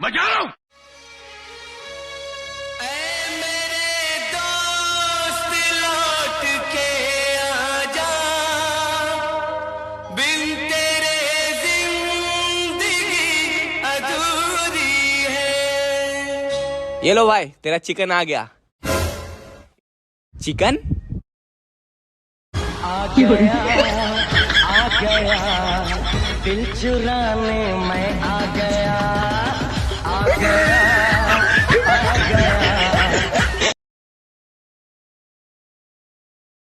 मैं जा रहा हूं। ये लो भाई, तेरा चिकन आ गया। चिकन आ गया, आ गया, दिल चुराने मैं आ गया, आ गया।